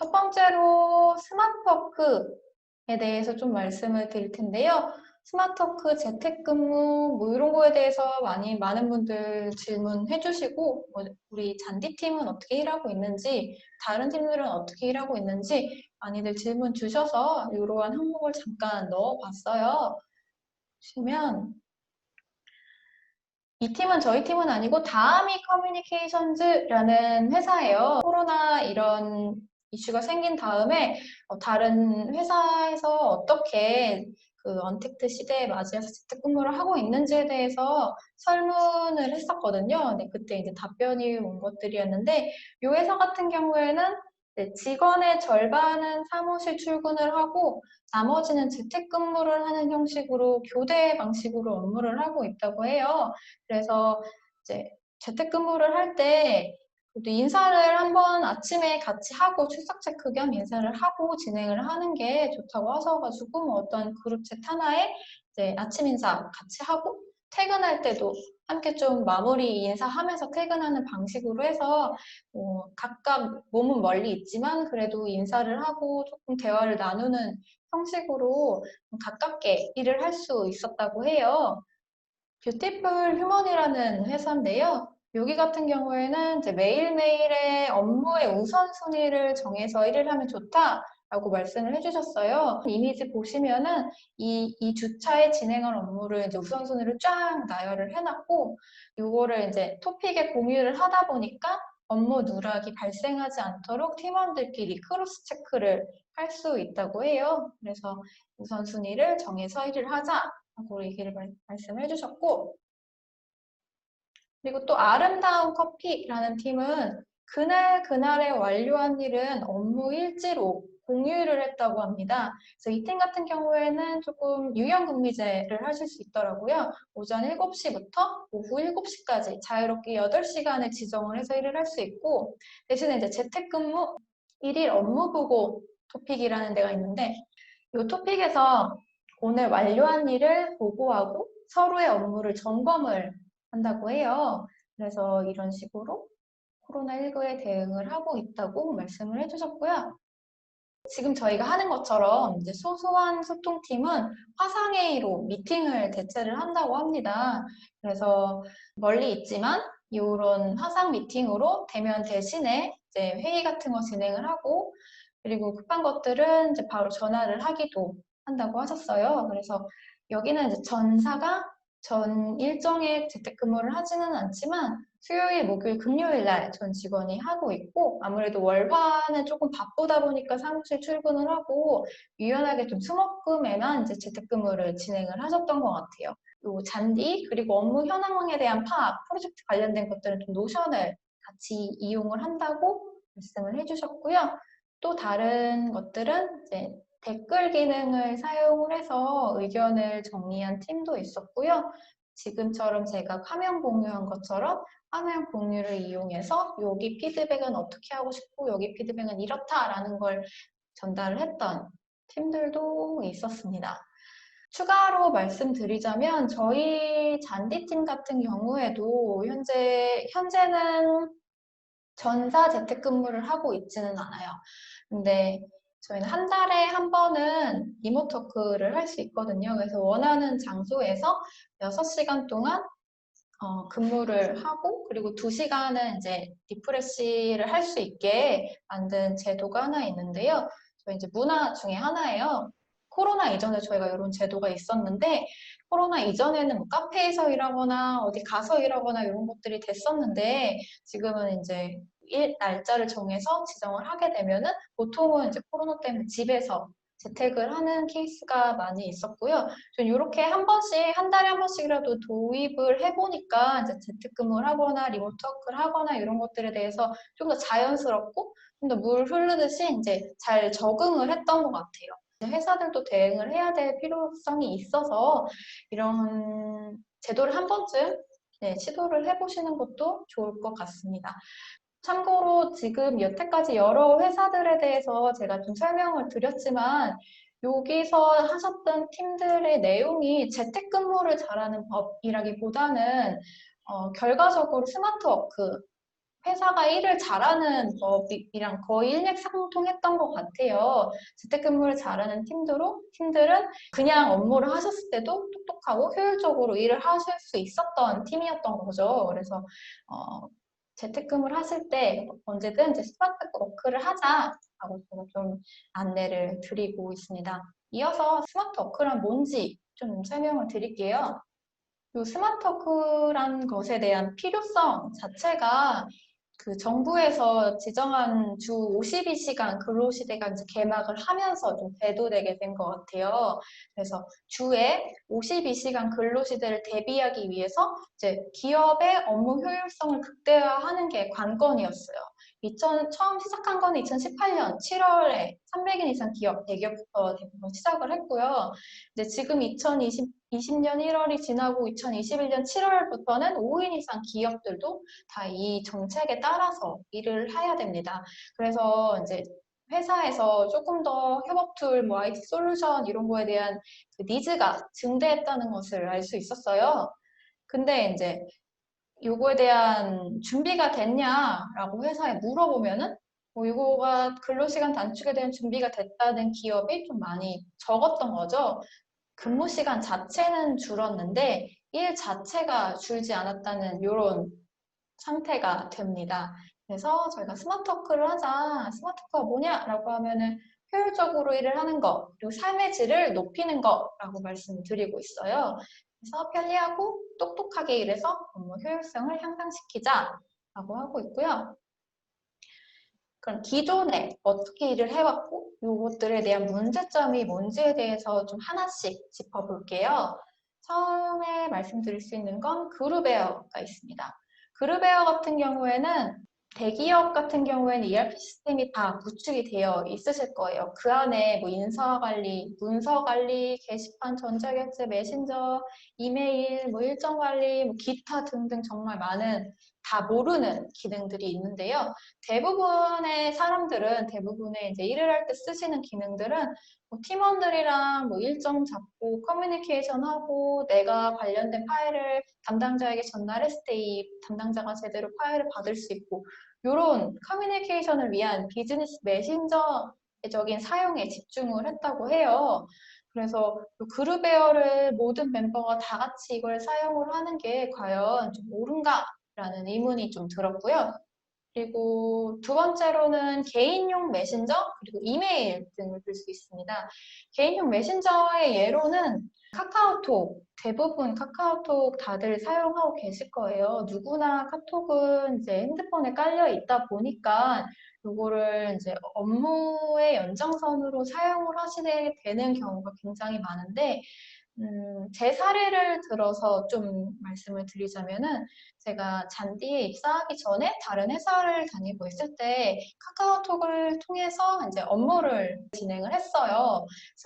첫 번째로 스마트워크에 대해서 좀 말씀을 드릴 텐데요. 스마트워크, 재택근무 뭐 이런 거에 대해서 많은 분들 질문해 주시고 우리 잔디팀은 어떻게 일하고 있는지 다른 팀들은 어떻게 일하고 있는지 많이들 질문 주셔서 이러한 항목을 잠깐 넣어봤어요. 보시면 이 팀은 저희 팀은 아니고 다음이 커뮤니케이션즈라는 회사예요. 코로나 이런 이슈가 생긴 다음에 다른 회사에서 어떻게 그 언택트 시대에 맞이해서 재택근무를 하고 있는지에 대해서 설문을 했었거든요. 근데 그때 이제 답변이 온 것들이었는데 이 회사 같은 경우에는 직원의 절반은 사무실 출근을 하고 나머지는 재택근무를 하는 형식으로 교대 방식으로 업무를 하고 있다고 해요. 그래서 이제 재택근무를 할 때 인사를 한번 아침에 같이 하고 출석 체크 겸 인사를 하고 진행을 하는 게 좋다고 하셔가지고 뭐 어떤 그룹챗 하나에 이제 아침 인사 같이 하고 퇴근할 때도 함께 좀 마무리 인사하면서 퇴근하는 방식으로 해서 각각 몸은 멀리 있지만 그래도 인사를 하고 조금 대화를 나누는 형식으로 가깝게 일을 할 수 있었다고 해요. 뷰티풀 휴먼이라는 회사인데요. 여기 같은 경우에는 이제 매일매일의 업무의 우선순위를 정해서 일을 하면 좋다라고 말씀을 해주셨어요. 이미지 보시면은 이 주차에 진행할 업무를 이제 우선순위를 쫙 나열을 해놨고, 요거를 이제 토픽에 공유를 하다 보니까 업무 누락이 발생하지 않도록 팀원들끼리 크로스 체크를 할 수 있다고 해요. 그래서 우선순위를 정해서 일을 하자. 하고 얘기를 말씀해 주셨고, 그리고 또 아름다운 커피라는 팀은 그날에 완료한 일은 업무 일지로 공유를 했다고 합니다. 그래서 이 팀 같은 경우에는 조금 유연근무제를 하실 수 있더라고요. 오전 7시부터 오후 7시까지 자유롭게 8시간을 지정을 해서 일을 할 수 있고, 대신에 이제 재택근무 1일 업무 보고 토픽이라는 데가 있는데, 이 토픽에서 오늘 완료한 일을 보고하고 서로의 업무를 점검을 한다고 해요. 그래서 이런 식으로 코로나19에 대응을 하고 있다고 말씀을 해주셨고요. 지금 저희가 하는 것처럼 이제 소소한 소통팀은 화상회의로 미팅을 대체를 한다고 합니다. 그래서 멀리 있지만 이런 화상 미팅으로 대면 대신에 이제 회의 같은 거 진행을 하고 그리고 급한 것들은 이제 바로 전화를 하기도 한다고 하셨어요. 그래서 여기는 이제 전사가 전 일정에 재택근무를 하지는 않지만 수요일, 목요일, 금요일 날 전 직원이 하고 있고 아무래도 월화는 조금 바쁘다 보니까 사무실 출근을 하고 유연하게 좀 수목금에만 이제 재택근무를 진행을 하셨던 것 같아요. 요 잔디 그리고 업무 현황에 대한 파악, 프로젝트 관련된 것들은 좀 노션을 같이 이용을 한다고 말씀을 해주셨고요. 또 다른 것들은 이제 댓글 기능을 사용을 해서 의견을 정리한 팀도 있었고요. 지금처럼 제가 화면 공유한 것처럼 화면 공유를 이용해서 여기 피드백은 어떻게 하고 싶고 여기 피드백은 이렇다라는 걸 전달을 했던 팀들도 있었습니다. 추가로 말씀드리자면 저희 잔디팀 같은 경우에도 현재는 전사 재택근무를 하고 있지는 않아요. 근데 저희는 한 달에 한 번은 리모트 워크를 할 수 있거든요. 그래서 원하는 장소에서 6시간 동안 근무를 하고 그리고 2시간은 이제 리프레시를 할 수 있게 만든 제도가 하나 있는데요. 저희 이제 문화 중에 하나예요. 코로나 이전에 저희가 이런 제도가 있었는데 코로나 이전에는 뭐 카페에서 일하거나 어디 가서 일하거나 이런 것들이 됐었는데 지금은 이제 일 날짜를 정해서 지정을 하게 되면은 보통은 이제 코로나 때문에 집에서 재택을 하는 케이스가 많이 있었고요. 좀 이렇게 한 번씩, 한 달에 한 번씩이라도 도입을 해보니까 이제 재택근무를 하거나 리모트 워크를 하거나 이런 것들에 대해서 좀 더 자연스럽고 좀 더 물 흐르듯이 이제 잘 적응을 했던 것 같아요. 회사들도 대응을 해야 될 필요성이 있어서 이런 제도를 한 번쯤 시도를 해보시는 것도 좋을 것 같습니다. 참고로 지금 여태까지 여러 회사들에 대해서 제가 좀 설명을 드렸지만 여기서 하셨던 팀들의 내용이 재택근무를 잘하는 법이라기보다는 결과적으로 스마트워크 회사가 일을 잘하는 법이랑 거의 일맥상통했던 것 같아요. 재택근무를 잘하는 팀들은 그냥 업무를 하셨을 때도 똑똑하고 효율적으로 일을 하실 수 있었던 팀이었던 거죠. 그래서 재택근무를 하실 때 언제든 이제 스마트 워크를 하자라고 제가 좀 안내를 드리고 있습니다. 이어서 스마트 워크란 뭔지 좀 설명을 드릴게요. 이 스마트 워크란 것에 대한 필요성 자체가 그 정부에서 지정한 주 52시간 근로시대가 이제 개막을 하면서 좀 대두되게 된 것 같아요. 그래서 주에 52시간 근로시대를 대비하기 위해서 이제 기업의 업무 효율성을 극대화하는 게 관건이었어요. 처음 시작한 거는 2018년 7월에 300인 이상 기업, 대기업부터 대부분 시작을 했고요. 이제 지금 2020년 1월이 지나고 2021년 7월부터는 5인 이상 기업들도 다 이 정책에 따라서 일을 해야 됩니다. 그래서 이제 회사에서 조금 더 협업 툴, 뭐 IT 솔루션 이런 거에 대한 그 니즈가 증대했다는 것을 알 수 있었어요. 근데 이제 요거에 대한 준비가 됐냐라고 회사에 물어보면은 뭐 이거가 근로시간 단축에 대한 준비가 됐다는 기업이 좀 많이 적었던 거죠. 근무 시간 자체는 줄었는데 일 자체가 줄지 않았다는 이런 상태가 됩니다. 그래서 저희가 스마트워크를 하자. 스마트워크가 뭐냐라고 하면은 효율적으로 일을 하는 것, 그리고 삶의 질을 높이는 거라고 말씀드리고 있어요. 그래서 편리하고 똑똑하게 일해서 업무 효율성을 향상시키자라고 하고 있고요. 그럼 기존에 어떻게 일을 해왔고 이것들에 대한 문제점이 뭔지에 대해서 좀 하나씩 짚어볼게요. 처음에 말씀드릴 수 있는 건 그룹웨어가 있습니다. 그룹웨어 같은 경우에는 대기업 같은 경우에는 ERP 시스템이 다 구축이 되어 있으실 거예요. 그 안에 뭐 인사관리, 문서관리, 게시판, 전자결제, 메신저, 이메일, 뭐 일정관리, 뭐 기타 등등 정말 많은 다 모르는 기능들이 있는데요. 대부분의 사람들은 대부분의 이제 일을 할 때 쓰시는 기능들은 뭐 팀원들이랑 뭐 일정 잡고 커뮤니케이션 하고 내가 관련된 파일을 담당자에게 전달했을 때 이 담당자가 제대로 파일을 받을 수 있고 이런 커뮤니케이션을 위한 비즈니스 메신저적인 사용에 집중을 했다고 해요. 그래서 그룹웨어를 모든 멤버가 다 같이 이걸 사용을 하는 게 과연 좀 옳은가라는 의문이 좀 들었고요. 그리고 두 번째로는 개인용 메신저 그리고 이메일 등을 들 수 있습니다. 개인용 메신저의 예로는 카카오톡, 대부분 카카오톡 다들 사용하고 계실 거예요. 누구나 카톡은 이제 핸드폰에 깔려 있다 보니까 이거를 이제 업무의 연장선으로 사용을 하시게 되는 경우가 굉장히 많은데 제 사례를 들어서 좀 말씀을 드리자면은 제가 잔디에 입사하기 전에 다른 회사를 다니고 있을 때 카카오톡을 통해서 이제 업무를 진행을 했어요.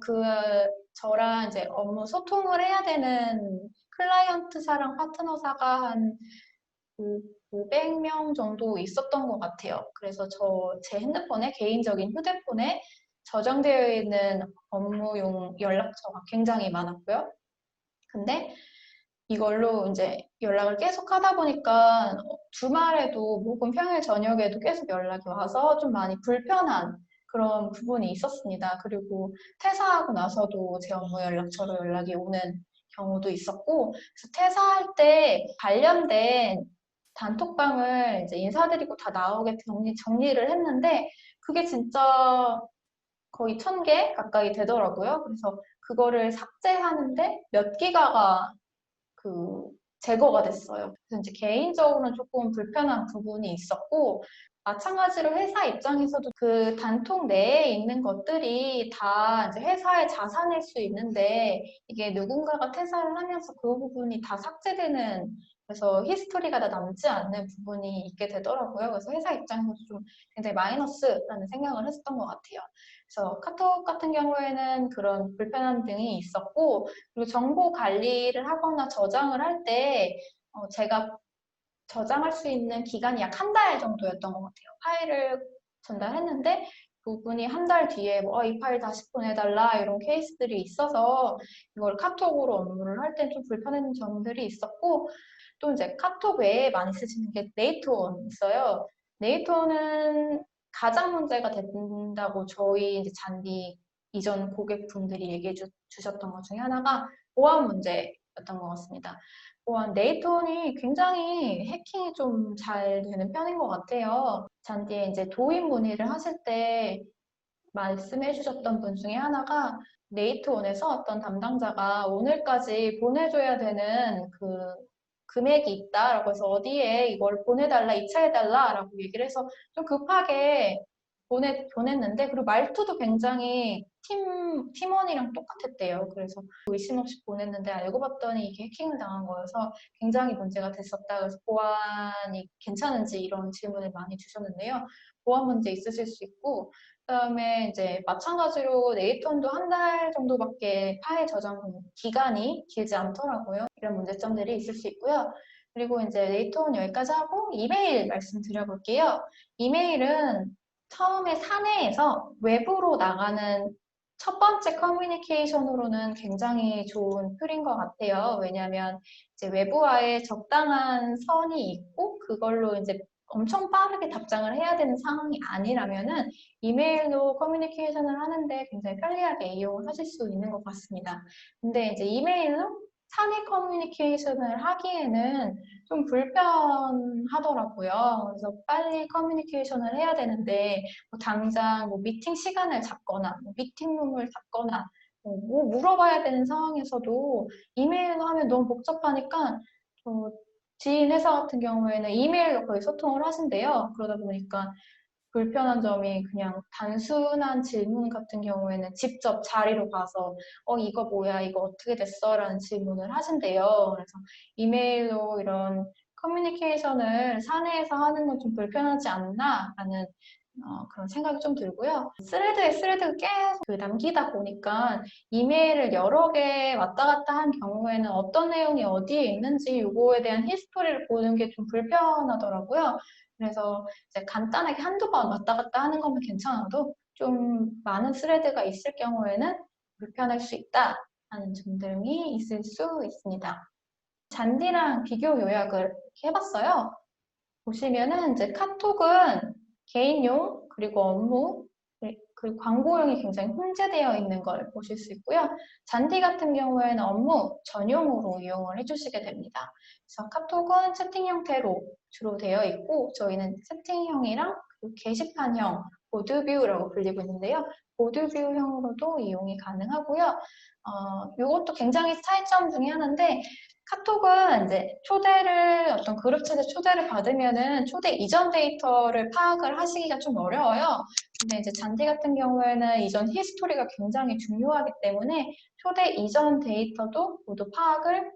그래서 저랑 이제 업무 소통을 해야 되는 클라이언트사랑 파트너사가 한 500명 정도 있었던 것 같아요. 그래서 제 핸드폰에, 개인적인 휴대폰에 저장되어 있는 업무용 연락처가 굉장히 많았고요. 근데 이걸로 이제 연락을 계속 하다 보니까 주말에도 혹은 평일 저녁에도 계속 연락이 와서 좀 많이 불편한 그런 부분이 있었습니다. 그리고 퇴사하고 나서도 제 업무 연락처로 연락이 오는 경우도 있었고, 그래서 퇴사할 때 관련된 단톡방을 이제 인사드리고 다 나오게 정리를 했는데, 그게 진짜 거의 1000개 가까이 되더라고요. 그래서 그거를 삭제하는데 몇 기가가 그 제거가 됐어요. 그래서 이제 개인적으로는 조금 불편한 부분이 있었고, 마찬가지로 회사 입장에서도 그 단톡 내에 있는 것들이 다 이제 회사의 자산일 수 있는데, 이게 누군가가 퇴사를 하면서 그 부분이 다 삭제되는, 그래서 히스토리가 다 남지 않는 부분이 있게 되더라고요. 그래서 회사 입장에서도 좀 굉장히 마이너스라는 생각을 했었던 것 같아요. 그래서 카톡 같은 경우에는 그런 불편함 등이 있었고, 그리고 정보 관리를 하거나 저장을 할 때 제가 저장할 수 있는 기간이 약 한 달 정도였던 것 같아요. 파일을 전달했는데 그분이 한 달 뒤에 이 파일 다시 보내달라 이런 케이스들이 있어서 이걸 카톡으로 업무를 할 때 좀 불편한 점들이 있었고, 또 이제 카톡 외에 많이 쓰시는 게 네이트온 있어요. 네이트온은 가장 문제가 된다고 저희 이제 잔디 이전 고객분들이 얘기해 주셨던 것 중에 하나가 보안 문제였던 것 같습니다. 보안 네이트온이 굉장히 해킹이 좀 잘 되는 편인 것 같아요. 잔디에 이제 도입 문의를 하실 때 말씀해 주셨던 분 중에 하나가 네이트온에서 어떤 담당자가 오늘까지 보내줘야 되는 그 금액이 있다라고 해서 어디에 이걸 보내달라, 이체해달라라고 얘기를 해서 좀 급하게 보냈는데, 그리고 말투도 굉장히 팀원이랑 똑같았대요. 그래서 의심 없이 보냈는데 알고 봤더니 이게 해킹을 당한 거여서 굉장히 문제가 됐었다. 그래서 보안이 괜찮은지 이런 질문을 많이 주셨는데요. 보안 문제 있으실 수 있고, 그다음에 이제 마찬가지로 네이트온도 한 달 정도밖에 파일 저장 기간이 길지 않더라고요. 이런 문제점들이 있을 수 있고요. 그리고 이제 네이트온 여기까지 하고 이메일 말씀드려볼게요. 이메일은 처음에 사내에서 외부로 나가는 첫 번째 커뮤니케이션으로는 굉장히 좋은 툴인 것 같아요. 왜냐하면 이제 외부와의 적당한 선이 있고 그걸로 이제 엄청 빠르게 답장을 해야 되는 상황이 아니라면은 이메일로 커뮤니케이션을 하는데 굉장히 편리하게 이용을 하실 수 있는 것 같습니다. 근데 이제 이메일로 사내 커뮤니케이션을 하기에는 좀 불편하더라고요. 그래서 빨리 커뮤니케이션을 해야 되는데 뭐 당장 뭐 미팅 시간을 잡거나 뭐 미팅룸을 잡거나 뭐 물어봐야 되는 상황에서도 이메일로 하면 너무 복잡하니까 지인 회사 같은 경우에는 이메일로 거의 소통을 하신대요. 그러다 보니까 불편한 점이 그냥 단순한 질문 같은 경우에는 직접 자리로 가서 이거 뭐야, 이거 어떻게 됐어? 라는 질문을 하신대요. 그래서 이메일로 이런 커뮤니케이션을 사내에서 하는 건 좀 불편하지 않나? 라는 그런 생각이 좀 들고요. 스레드에 스레드를 계속 남기다 보니까 이메일을 여러 개 왔다 갔다 한 경우에는 어떤 내용이 어디에 있는지 요거에 대한 히스토리를 보는 게 좀 불편하더라고요. 그래서 이제 간단하게 한두 번 왔다 갔다 하는 거면 괜찮아도 좀 많은 스레드가 있을 경우에는 불편할 수 있다 하는 점들이 있을 수 있습니다. 잔디랑 비교 요약을 해봤어요. 보시면은 이제 카톡은 개인용 그리고 업무 그리고 광고용이 굉장히 혼재되어 있는 걸 보실 수 있고요. 잔디 같은 경우에는 업무 전용으로 이용을 해주시게 됩니다. 그래서 카톡은 채팅 형태로 주로 되어 있고 저희는 채팅형이랑 게시판형 보드뷰라고 불리고 있는데요. 보드뷰형으로도 이용이 가능하고요. 이것도 굉장히 차이점 중에 하나인데 카톡은 이제 어떤 그룹챗에 초대를 받으면은 초대 이전 데이터를 파악을 하시기가 좀 어려워요. 근데 이제 잔디 같은 경우에는 이전 히스토리가 굉장히 중요하기 때문에 초대 이전 데이터도 모두 파악을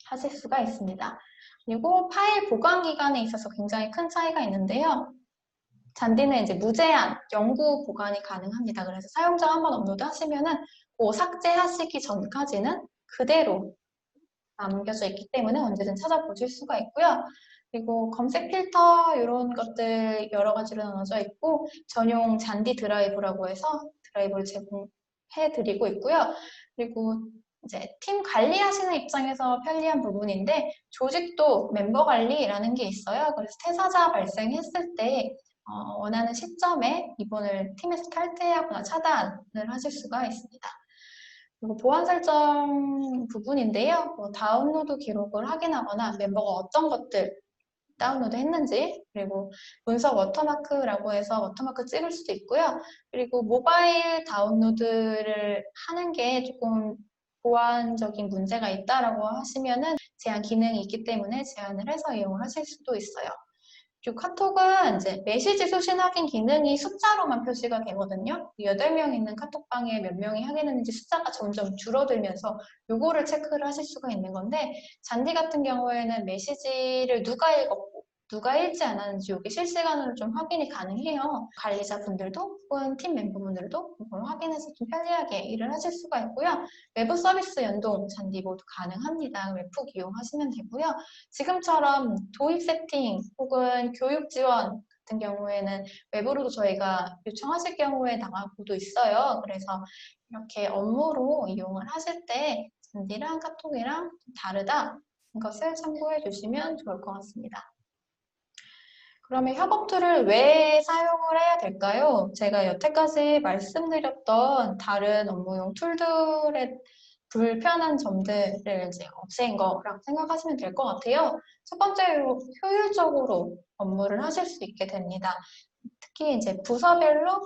하실 수가 있습니다. 그리고 파일 보관 기간에 있어서 굉장히 큰 차이가 있는데요. 잔디는 이제 무제한 영구 보관이 가능합니다. 그래서 사용자 한번 업로드 하시면은 그 삭제하시기 전까지는 그대로 남겨져 있기 때문에 언제든 찾아보실 수가 있고요. 그리고 검색 필터 이런 것들 여러 가지로 나눠져 있고 전용 잔디 드라이브라고 해서 드라이브를 제공해 드리고 있고요. 그리고 이제 팀 관리하시는 입장에서 편리한 부분인데 조직도 멤버 관리라는 게 있어요. 그래서 퇴사자 발생했을 때 원하는 시점에 이분을 팀에서 탈퇴하거나 차단을 하실 수가 있습니다. 그리고 보안 설정 부분인데요. 다운로드 기록을 확인하거나 멤버가 어떤 것들 다운로드 했는지, 그리고 문서 워터마크라고 해서 워터마크 찍을 수도 있고요. 그리고 모바일 다운로드를 하는 게 조금 보안적인 문제가 있다라고 하시면은 제한 기능이 있기 때문에 제한을 해서 이용을 하실 수도 있어요. 그리고 카톡은 이제 메시지 수신 확인 기능이 숫자로만 표시가 되거든요. 8명 있는 카톡방에 몇 명이 확인했는지 숫자가 점점 줄어들면서 요거를 체크를 하실 수가 있는 건데 잔디 같은 경우에는 메시지를 누가 읽었고 누가 읽지 않았는지 이게 실시간으로 좀 확인이 가능해요. 관리자분들도 혹은 팀 멤버분들도 이걸 확인해서 좀 편리하게 일을 하실 수가 있고요. 외부 서비스 연동 잔디 모두 가능합니다. 웹북 이용하시면 되고요. 지금처럼 도입 세팅 혹은 교육 지원 같은 경우에는 외부로도 저희가 요청하실 경우에 나가고도 있어요. 그래서 이렇게 업무로 이용을 하실 때 잔디랑 카톡이랑 좀 다르다. 것을 참고해 주시면 좋을 것 같습니다. 그러면 협업 툴을 왜 사용을 해야 될까요? 제가 여태까지 말씀드렸던 다른 업무용 툴들의 불편한 점들을 이제 없앤 거라고 생각하시면 될 것 같아요. 첫 번째로 효율적으로 업무를 하실 수 있게 됩니다. 특히 이제 부서별로,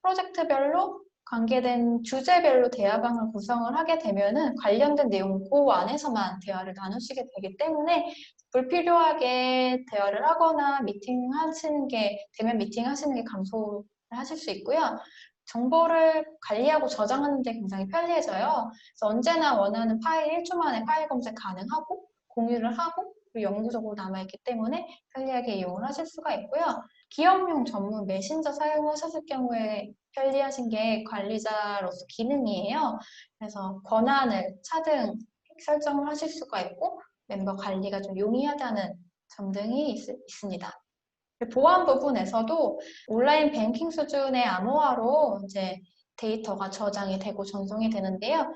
프로젝트별로 관계된 주제별로 대화방을 구성을 하게 되면은 관련된 내용 그 안에서만 대화를 나누시게 되기 때문에 불필요하게 대화를 하거나 대면 미팅 하시는 게 감소를 하실 수 있고요. 정보를 관리하고 저장하는 데 굉장히 편리해져요. 그래서 언제나 원하는 파일 1초 만에 파일 검색 가능하고 공유를 하고 그리고 영구적으로 남아있기 때문에 편리하게 이용을 하실 수가 있고요. 기업용 전문 메신저 사용하셨을 경우에 편리하신 게 관리자로서 기능이에요. 그래서 권한을 차등 설정을 하실 수가 있고 멤버 관리가 좀 용이하다는 점 등이 있습니다. 보안 부분에서도 온라인 뱅킹 수준의 암호화로 이제 데이터가 저장이 되고 전송이 되는데요.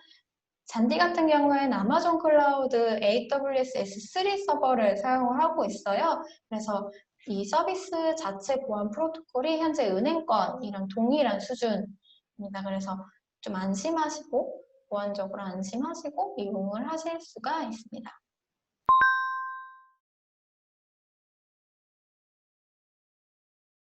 잔디 같은 경우에는 아마존 클라우드 AWS S3 서버를 사용을 하고 있어요. 그래서 이 서비스 자체 보안 프로토콜이 현재 은행권이랑 동일한 수준입니다. 그래서 좀 안심하시고 보안적으로 안심하시고 이용을 하실 수가 있습니다.